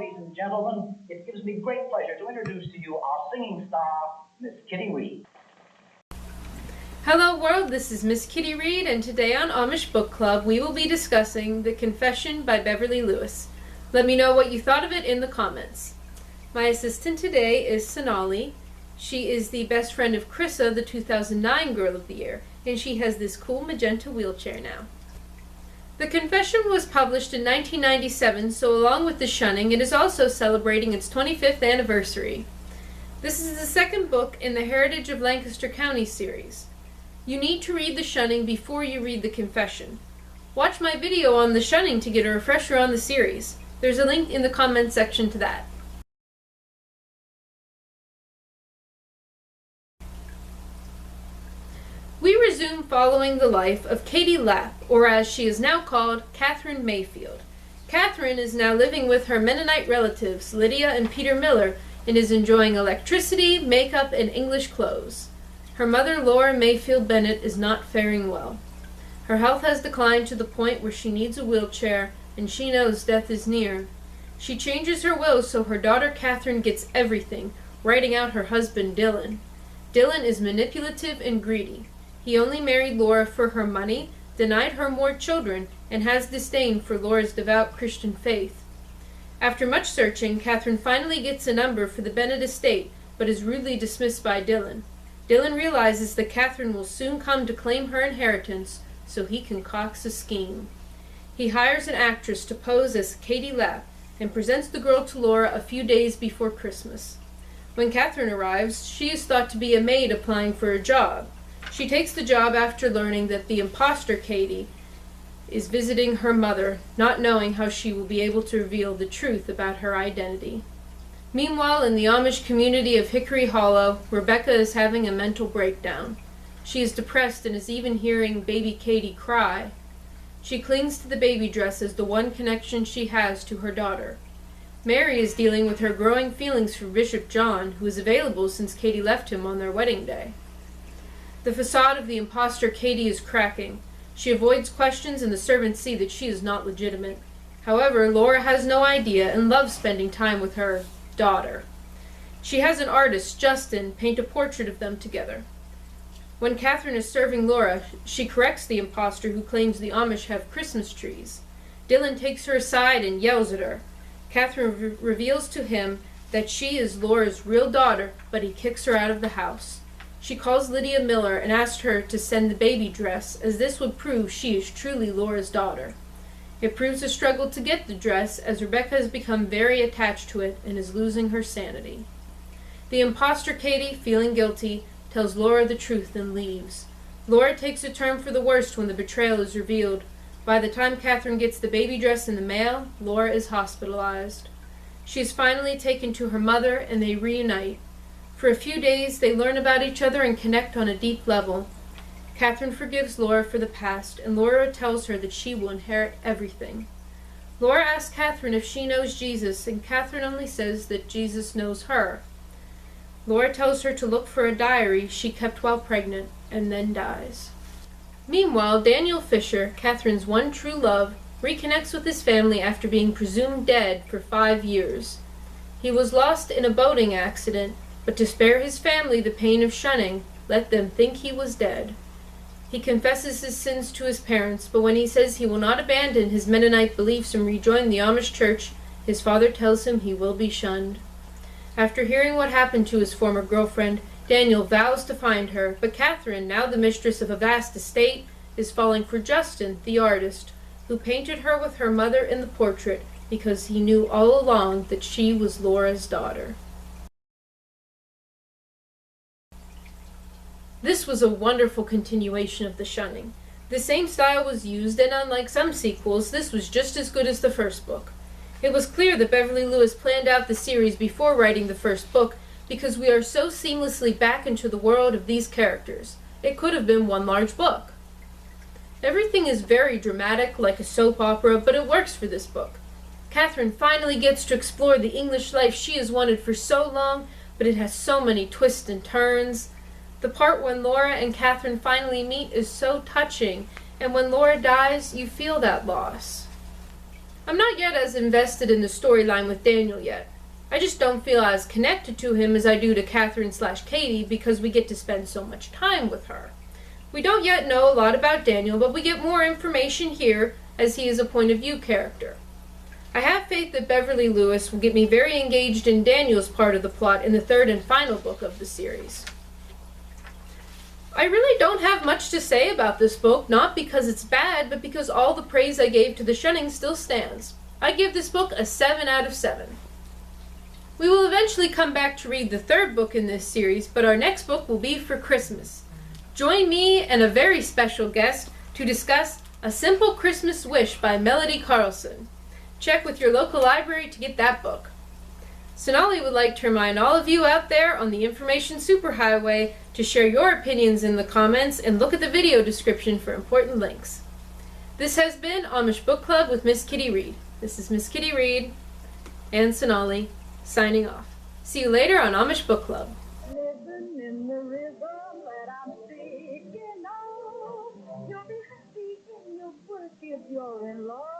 ladies and gentlemen, it gives me great pleasure to introduce to you our singing star, Miss Kitty Reed. Hello world, this is Miss Kitty Reed, and today on Amish Book Club we will be discussing The Confession by Beverly Lewis. Let me know what you thought of it in the comments. My assistant today is Sonali. She is the best friend of Krissa, the 2009 Girl of the Year, and she has this cool magenta wheelchair now. The Confession was published in 1997, so along with The Shunning, it is also celebrating its 25th anniversary. This is the second book in the Heritage of Lancaster County series. You need to read The Shunning before you read The Confession. Watch my video on The Shunning to get a refresher on the series. There's a link in the comments section to that. We resume following the life of Katie Lapp, or as she is now called, Catherine Mayfield. Catherine is now living with her Mennonite relatives, Lydia and Peter Miller, and is enjoying electricity, makeup, and English clothes. Her mother, Laura Mayfield Bennett, is not faring well. Her health has declined to the point where she needs a wheelchair, and she knows death is near. She changes her will so her daughter Catherine gets everything, writing out her husband Dylan. Dylan is manipulative and greedy. He only married Laura for her money, denied her more children, and has disdain for Laura's devout Christian faith. After much searching, Catherine finally gets a number for the Bennett estate, but is rudely dismissed by Dylan. Dylan realizes that Catherine will soon come to claim her inheritance, so he concocts a scheme. He hires an actress to pose as Katie Lapp and presents the girl to Laura a few days before Christmas. When Catherine arrives, she is thought to be a maid applying for a job. She takes the job after learning that the imposter Katie is visiting her mother, not knowing how she will be able to reveal the truth about her identity. Meanwhile, in the Amish community of Hickory Hollow, Rebecca is having a mental breakdown. She is depressed and is even hearing baby Katie cry. She clings to the baby dress as the one connection she has to her daughter. Mary is dealing with her growing feelings for Bishop John, who is available since Katie left him on their wedding day. The facade of the imposter Katie is cracking. She avoids questions and the servants see that she is not legitimate. However, Laura has no idea and loves spending time with her daughter. She has an artist, Justin, paint a portrait of them together. When Catherine is serving Laura, she corrects the imposter who claims the Amish have Christmas trees. Dylan takes her aside and yells at her. Catherine reveals to him that she is Laura's real daughter, but he kicks her out of the house. She calls Lydia Miller and asks her to send the baby dress, as this would prove she is truly Laura's daughter. It proves a struggle to get the dress, as Rebecca has become very attached to it and is losing her sanity. The imposter Katie, feeling guilty, tells Laura the truth and leaves. Laura takes a turn for the worst when the betrayal is revealed. By the time Catherine gets the baby dress in the mail, Laura is hospitalized. She is finally taken to her mother and they reunite. For a few days, they learn about each other and connect on a deep level. Catherine forgives Laura for the past, and Laura tells her that she will inherit everything. Laura asks Catherine if she knows Jesus, and Catherine only says that Jesus knows her. Laura tells her to look for a diary she kept while pregnant, and then dies. Meanwhile, Daniel Fisher, Catherine's one true love, reconnects with his family after being presumed dead for 5 years. He was lost in a boating accident, but to spare his family the pain of shunning, let them think he was dead. He confesses his sins to his parents, but when he says he will not abandon his Mennonite beliefs and rejoin the Amish church, his father tells him he will be shunned. After hearing what happened to his former girlfriend, Daniel vows to find her, but Catherine, now the mistress of a vast estate, is falling for Justin, the artist, who painted her with her mother in the portrait because he knew all along that she was Laura's daughter. This was a wonderful continuation of The Shunning. The same style was used, and unlike some sequels, this was just as good as the first book. It was clear that Beverly Lewis planned out the series before writing the first book, because we are so seamlessly back into the world of these characters. It could have been one large book. Everything is very dramatic, like a soap opera, but it works for this book. Catherine finally gets to explore the English life she has wanted for so long, but it has so many twists and turns. The part when Laura and Catherine finally meet is so touching, and when Laura dies, you feel that loss. I'm not yet as invested in the storyline with Daniel yet. I just don't feel as connected to him as I do to Catherine/Katie because we get to spend so much time with her. We don't yet know a lot about Daniel, but we get more information here as he is a point of view character. I have faith that Beverly Lewis will get me very engaged in Daniel's part of the plot in the third and final book of the series. I really don't have much to say about this book, not because it's bad, but because all the praise I gave to The Shunning still stands. I give this book a 7 out of 7. We will eventually come back to read the third book in this series, but our next book will be for Christmas. Join me and a very special guest to discuss A Simple Christmas Wish by Melody Carlson. Check with your local library to get that book. Sonali would like to remind all of you out there on the Information Superhighway to share your opinions in the comments and look at the video description for important links. This has been Amish Book Club with Miss Kitty Reed. This is Miss Kitty Reed and Sonali signing off. See you later on Amish Book Club. Living in the rhythm that I'm speaking of. You'll be happy in your work if you're in love.